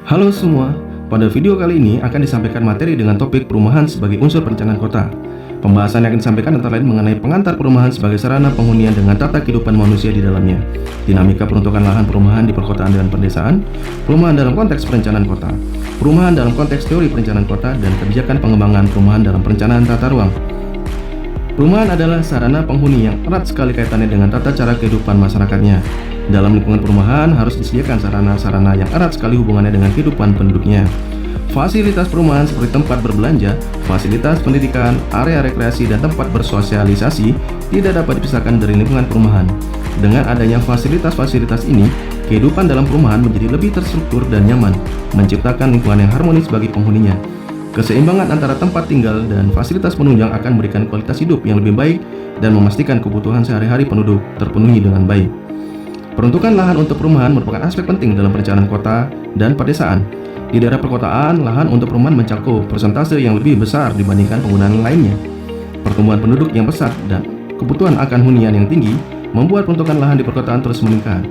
Halo semua, pada video kali ini akan disampaikan materi dengan topik perumahan sebagai unsur perencanaan kota. Pembahasan yang akan disampaikan antara lain mengenai pengantar perumahan sebagai sarana penghunian dengan tata kehidupan manusia di dalamnya, dinamika peruntukan lahan perumahan di perkotaan dan pedesaan, perumahan dalam konteks perencanaan kota, perumahan dalam konteks teori perencanaan kota, dan kebijakan pengembangan perumahan dalam perencanaan tata ruang. Perumahan adalah sarana penghuni yang erat sekali kaitannya dengan tata cara kehidupan masyarakatnya. Dalam lingkungan perumahan harus disediakan sarana-sarana yang erat sekali hubungannya dengan kehidupan penduduknya. Fasilitas perumahan seperti tempat berbelanja, fasilitas pendidikan, area rekreasi, dan tempat bersosialisasi tidak dapat dipisahkan dari lingkungan perumahan. Dengan adanya fasilitas-fasilitas ini, kehidupan dalam perumahan menjadi lebih terstruktur dan nyaman, menciptakan lingkungan yang harmonis bagi penghuninya. Keseimbangan antara tempat tinggal dan fasilitas penunjang akan memberikan kualitas hidup yang lebih baik dan memastikan kebutuhan sehari-hari penduduk terpenuhi dengan baik. Peruntukan lahan untuk perumahan merupakan aspek penting dalam perencanaan kota dan pedesaan. Di daerah perkotaan, lahan untuk perumahan mencakup persentase yang lebih besar dibandingkan penggunaan lainnya. Pertumbuhan penduduk yang pesat dan kebutuhan akan hunian yang tinggi membuat peruntukan lahan di perkotaan terus meningkat.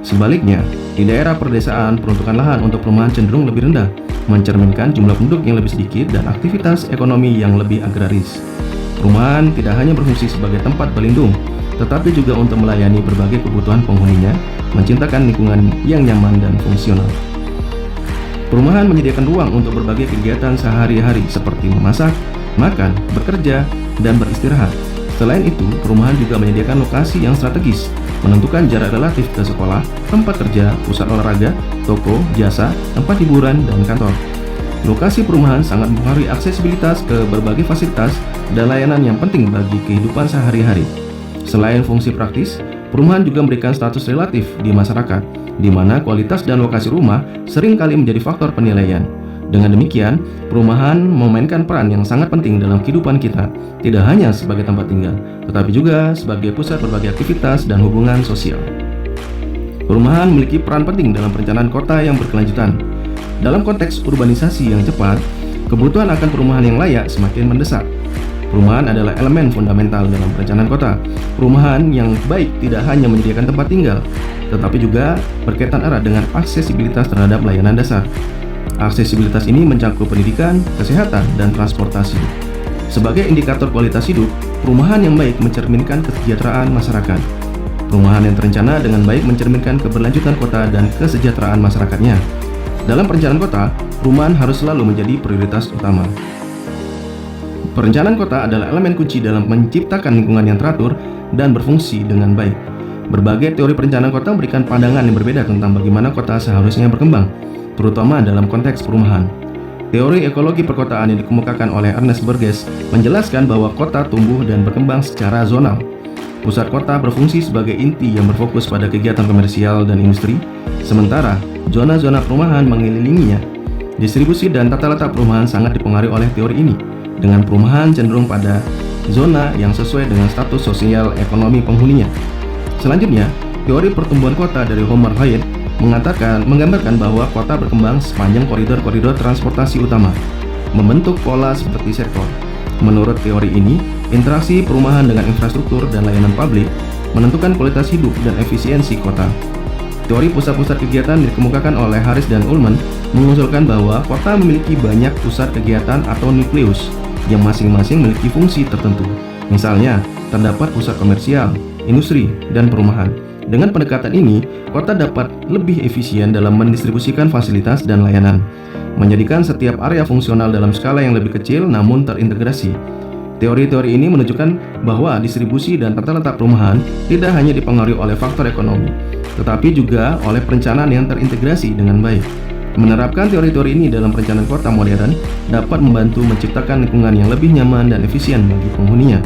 Sebaliknya, di daerah pedesaan, peruntukan lahan untuk perumahan cenderung lebih rendah, mencerminkan jumlah penduduk yang lebih sedikit dan aktivitas ekonomi yang lebih agraris. Perumahan tidak hanya berfungsi sebagai tempat berlindung, tetapi juga untuk melayani berbagai kebutuhan penghuninya, menciptakan lingkungan yang nyaman dan fungsional. Perumahan menyediakan ruang untuk berbagai kegiatan sehari-hari seperti memasak, makan, bekerja, dan beristirahat. Selain itu, perumahan juga menyediakan lokasi yang strategis, menentukan jarak relatif ke sekolah, tempat kerja, pusat olahraga, toko, jasa, tempat hiburan, dan kantor. Lokasi perumahan sangat mempengaruhi aksesibilitas ke berbagai fasilitas dan layanan yang penting bagi kehidupan sehari-hari. Selain fungsi praktis, perumahan juga memberikan status relatif di masyarakat, di mana kualitas dan lokasi rumah seringkali menjadi faktor penilaian. Dengan demikian, perumahan memainkan peran yang sangat penting dalam kehidupan kita, tidak hanya sebagai tempat tinggal, tetapi juga sebagai pusat berbagai aktivitas dan hubungan sosial. Perumahan memiliki peran penting dalam perencanaan kota yang berkelanjutan. Dalam konteks urbanisasi yang cepat, kebutuhan akan perumahan yang layak semakin mendesak. Perumahan adalah elemen fundamental dalam perencanaan kota. Perumahan yang baik tidak hanya menyediakan tempat tinggal, tetapi juga berkaitan erat dengan aksesibilitas terhadap layanan dasar. Aksesibilitas ini mencakup pendidikan, kesehatan, dan transportasi. Sebagai indikator kualitas hidup, perumahan yang baik mencerminkan kesejahteraan masyarakat. Perumahan yang terencana dengan baik mencerminkan keberlanjutan kota dan kesejahteraan masyarakatnya. Dalam perencanaan kota, perumahan harus selalu menjadi prioritas utama. Perencanaan kota adalah elemen kunci dalam menciptakan lingkungan yang teratur dan berfungsi dengan baik. Berbagai teori perencanaan kota memberikan pandangan yang berbeda tentang bagaimana kota seharusnya berkembang, terutama dalam konteks perumahan. Teori ekologi perkotaan yang dikemukakan oleh Ernest Burgess menjelaskan bahwa kota tumbuh dan berkembang secara zonal. Pusat kota berfungsi sebagai inti yang berfokus pada kegiatan komersial dan industri, sementara zona-zona perumahan mengelilinginya. Distribusi dan tata letak perumahan sangat dipengaruhi oleh teori ini, dengan perumahan cenderung pada zona yang sesuai dengan status sosial ekonomi penghuninya. Selanjutnya, teori pertumbuhan kota dari Homer Hayek menggambarkan bahwa kota berkembang sepanjang koridor-koridor transportasi utama, membentuk pola seperti sektor. Menurut teori ini, interaksi perumahan dengan infrastruktur dan layanan publik menentukan kualitas hidup dan efisiensi kota. Teori pusat-pusat kegiatan dikemukakan oleh Harris dan Ullman mengusulkan bahwa kota memiliki banyak pusat kegiatan atau nukleus yang masing-masing memiliki fungsi tertentu. Misalnya, terdapat pusat komersial, industri, dan perumahan. Dengan pendekatan ini, kota dapat lebih efisien dalam mendistribusikan fasilitas dan layanan, menjadikan setiap area fungsional dalam skala yang lebih kecil namun terintegrasi. Teori-teori ini menunjukkan bahwa distribusi dan tata letak perumahan tidak hanya dipengaruhi oleh faktor ekonomi, tetapi juga oleh perencanaan yang terintegrasi dengan baik. Menerapkan teori-teori ini dalam perencanaan kota modern dapat membantu menciptakan lingkungan yang lebih nyaman dan efisien bagi penghuninya.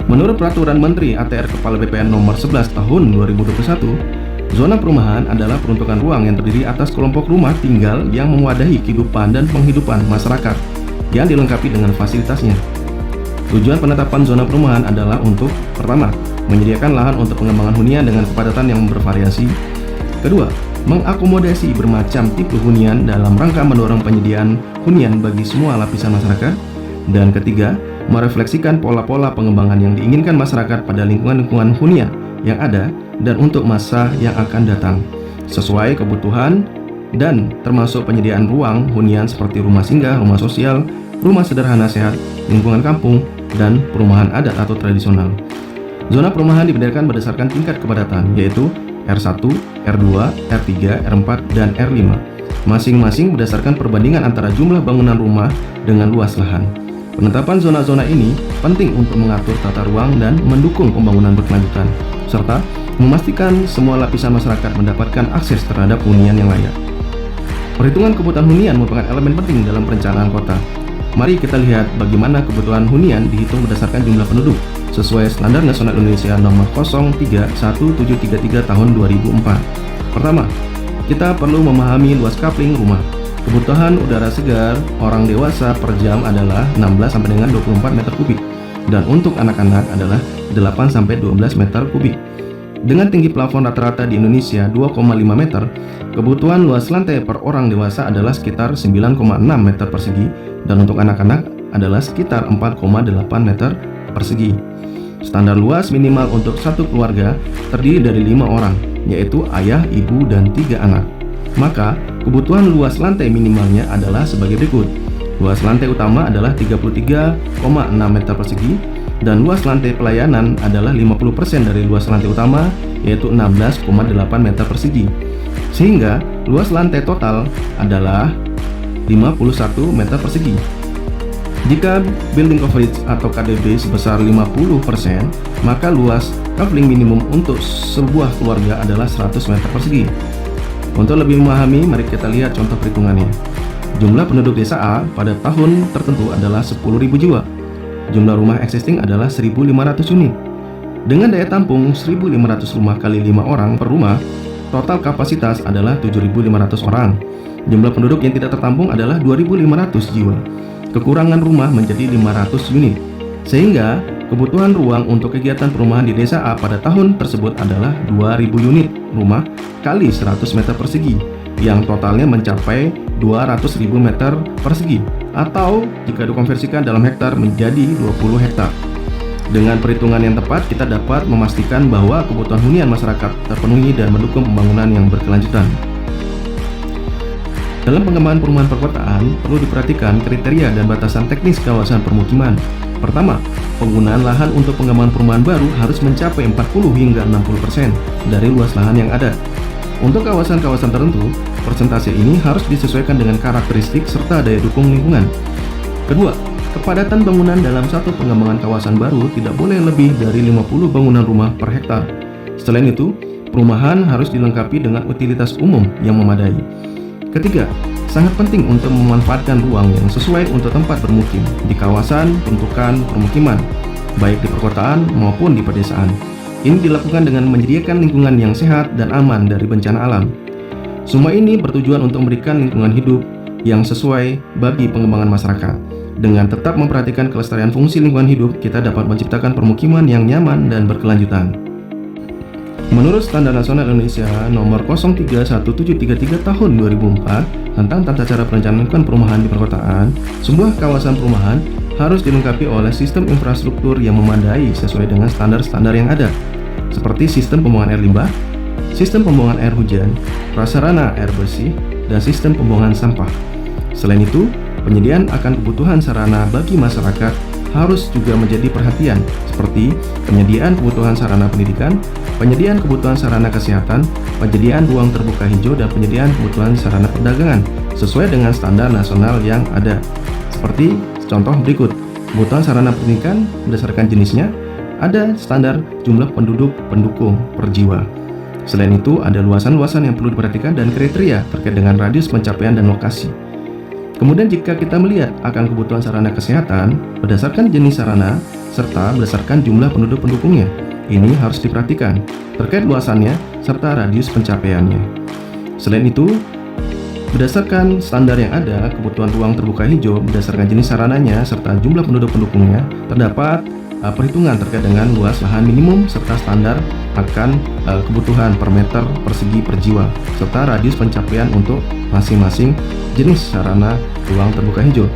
Menurut Peraturan Menteri ATR Kepala BPN Nomor 11 Tahun 2021, zona perumahan adalah peruntukan ruang yang terdiri atas kelompok rumah tinggal yang mewadahi kehidupan dan penghidupan masyarakat yang dilengkapi dengan fasilitasnya. Tujuan penetapan zona perumahan adalah untuk: pertama, menyediakan lahan untuk pengembangan hunian dengan kepadatan yang bervariasi. Kedua, mengakomodasi bermacam tipe hunian dalam rangka mendorong penyediaan hunian bagi semua lapisan masyarakat. Dan ketiga, merefleksikan pola-pola pengembangan yang diinginkan masyarakat pada lingkungan-lingkungan hunian yang ada dan untuk masa yang akan datang, sesuai kebutuhan dan termasuk penyediaan ruang hunian seperti rumah singgah, rumah sosial, rumah sederhana sehat, lingkungan kampung, dan perumahan adat atau tradisional. Zona perumahan dibedakan berdasarkan tingkat kepadatan, yaitu R1, R2, R3, R4, dan R5, masing-masing berdasarkan perbandingan antara jumlah bangunan rumah dengan luas lahan. Penetapan zona-zona ini penting untuk mengatur tata ruang dan mendukung pembangunan berkelanjutan, serta memastikan semua lapisan masyarakat mendapatkan akses terhadap hunian yang layak. Perhitungan kebutuhan hunian merupakan elemen penting dalam perencanaan kota. Mari kita lihat bagaimana kebutuhan hunian dihitung berdasarkan jumlah penduduk sesuai Standar Nasional Indonesia nomor 031733 tahun 2004. Pertama, kita perlu memahami luas kapling rumah. Kebutuhan udara segar orang dewasa per jam adalah 16 sampai dengan 24 meter kubik dan untuk anak-anak adalah 8 sampai 12 meter kubik. Dengan tinggi plafon rata-rata di Indonesia 2,5 meter, kebutuhan luas lantai per orang dewasa adalah sekitar 9,6 meter persegi dan untuk anak-anak adalah sekitar 4,8 meter persegi. Standar luas minimal untuk satu keluarga terdiri dari 5 orang, yaitu ayah, ibu, dan 3 anak. Maka, kebutuhan luas lantai minimalnya adalah sebagai berikut. Luas lantai utama adalah 33,6 meter persegi, dan luas lantai pelayanan adalah 50% dari luas lantai utama, yaitu 16,8 meter persegi. Sehingga, luas lantai total adalah 51 meter persegi. Jika building coverage atau KDB sebesar 50%, maka luas kapling minimum untuk sebuah keluarga adalah 100 meter persegi. Untuk lebih memahami, mari kita lihat contoh perhitungannya. Jumlah penduduk desa A pada tahun tertentu adalah 10.000 jiwa. Jumlah rumah existing adalah 1.500 unit. Dengan daya tampung 1.500 rumah kali 5 orang per rumah, total kapasitas adalah 7.500 orang. Jumlah penduduk yang tidak tertampung adalah 2.500 jiwa. Kekurangan rumah menjadi 500 unit, sehingga kebutuhan ruang untuk kegiatan perumahan di desa A pada tahun tersebut adalah 2.000 unit rumah kali 100 meter persegi, yang totalnya mencapai 200.000 meter persegi, atau jika dikonversikan dalam hektar menjadi 20 hektar. Dengan perhitungan yang tepat, kita dapat memastikan bahwa kebutuhan hunian masyarakat terpenuhi dan mendukung pembangunan yang berkelanjutan. Dalam pengembangan perumahan perkotaan, perlu diperhatikan kriteria dan batasan teknis kawasan permukiman. Pertama, penggunaan lahan untuk pengembangan perumahan baru harus mencapai 40 hingga 60% dari luas lahan yang ada. Untuk kawasan-kawasan tertentu, persentase ini harus disesuaikan dengan karakteristik serta daya dukung lingkungan. Kedua, kepadatan bangunan dalam satu pengembangan kawasan baru tidak boleh lebih dari 50 bangunan rumah per hektar. Selain itu, perumahan harus dilengkapi dengan utilitas umum yang memadai. Ketiga, sangat penting untuk memanfaatkan ruang yang sesuai untuk tempat bermukim di kawasan peruntukan permukiman, baik di perkotaan maupun di pedesaan. Ini dilakukan dengan menyediakan lingkungan yang sehat dan aman dari bencana alam. Semua ini bertujuan untuk memberikan lingkungan hidup yang sesuai bagi pengembangan masyarakat. Dengan tetap memperhatikan kelestarian fungsi lingkungan hidup, kita dapat menciptakan permukiman yang nyaman dan berkelanjutan. Menurut Standar Nasional Indonesia nomor 031733 tahun 2004 tentang tata cara perencanaan lingkungan perumahan di perkotaan, sebuah kawasan perumahan harus dilengkapi oleh sistem infrastruktur yang memadai sesuai dengan standar-standar yang ada, seperti sistem pembuangan air limbah, sistem pembuangan air hujan, prasarana air bersih, dan sistem pembuangan sampah. Selain itu, penyediaan akan kebutuhan sarana bagi masyarakat harus juga menjadi perhatian, seperti penyediaan kebutuhan sarana pendidikan, penyediaan kebutuhan sarana kesehatan, penyediaan ruang terbuka hijau, dan penyediaan kebutuhan sarana perdagangan sesuai dengan standar nasional yang ada. Seperti contoh berikut, kebutuhan sarana pendidikan berdasarkan jenisnya, ada standar jumlah penduduk pendukung per jiwa. Selain itu, ada luasan-luasan yang perlu diperhatikan dan kriteria terkait dengan radius pencapaian dan lokasi. Kemudian jika kita melihat akan kebutuhan sarana kesehatan berdasarkan jenis sarana serta berdasarkan jumlah penduduk pendukungnya, ini harus diperhatikan terkait luasannya serta radius pencapaiannya. Selain itu, berdasarkan standar yang ada, kebutuhan ruang terbuka hijau berdasarkan jenis sarananya serta jumlah penduduk pendukungnya, terdapat perhitungan terkait dengan luas lahan minimum serta standar akan kebutuhan per meter persegi per jiwa serta radius pencapaian untuk masing-masing jenis sarana ruang terbuka hijau.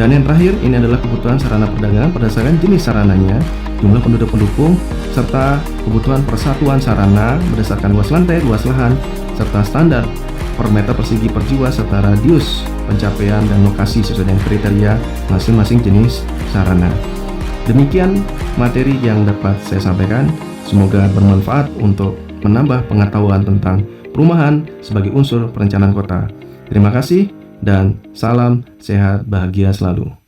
Dan yang terakhir, ini adalah kebutuhan sarana perdagangan berdasarkan jenis sarananya, jumlah penduduk pendukung, serta kebutuhan persatuan sarana berdasarkan luas lantai, luas lahan, serta standar per meter persegi per jiwa serta radius pencapaian dan lokasi sesuai dengan kriteria masing-masing jenis sarana. Demikian materi yang dapat saya sampaikan. Semoga bermanfaat untuk menambah pengetahuan tentang perumahan sebagai unsur perencanaan kota. Terima kasih dan salam sehat bahagia selalu.